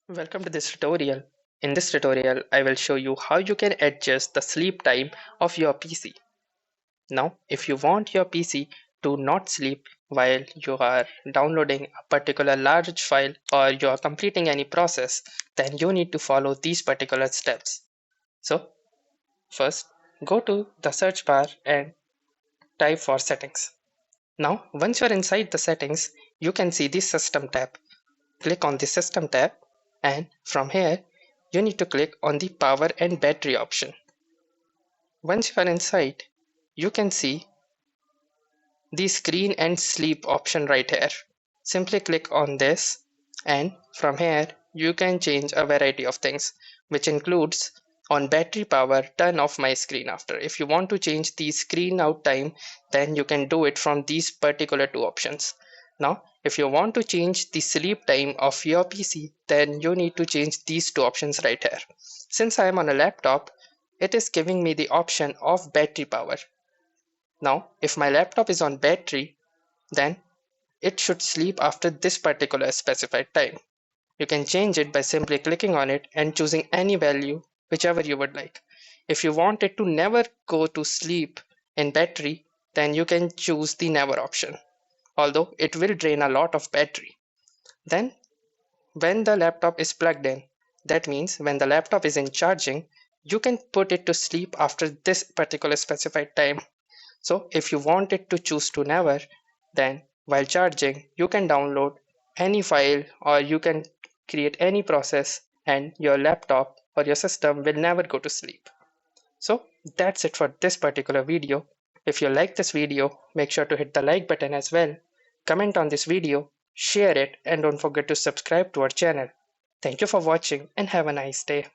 Welcome to this tutorial. In this tutorial, I will show you how you can adjust the sleep time of your PC. Now, if you want your PC to not sleep while you are downloading a particular large file or you are completing any process, then you need to follow these particular steps. So, first, go to the search bar and type for settings. Now, once you're inside the settings, you can see the system tab. Click on the system tab, and from here you need to click on the power and battery option. Once you are inside, you can see the screen and sleep option right here. Simply click on this, and from here you can change a variety of things, which includes on battery power, turn off my screen after. If you want to change the screen out time, then you can do it from these particular two options. Now, if you want to change the sleep time of your PC, then you need to change these two options right here. Since I am on a laptop, it is giving me the option of battery power. Now, if my laptop is on battery, then it should sleep after this particular specified time. You can change it by simply clicking on it and choosing any value, whichever you would like. If you want it to never go to sleep in battery, then you can choose the never option, although it will drain a lot of battery. Then, when the laptop is plugged in, that means when the laptop is in charging, you can put it to sleep after this particular specified time. So if you want it to choose to never, then while charging, you can download any file or you can create any process and your laptop or your system will never go to sleep. So that's it for this particular video. If you like this video, make sure to hit the like button as well. Comment on this video, share it, and don't forget to subscribe to our channel. Thank you for watching and have a nice day.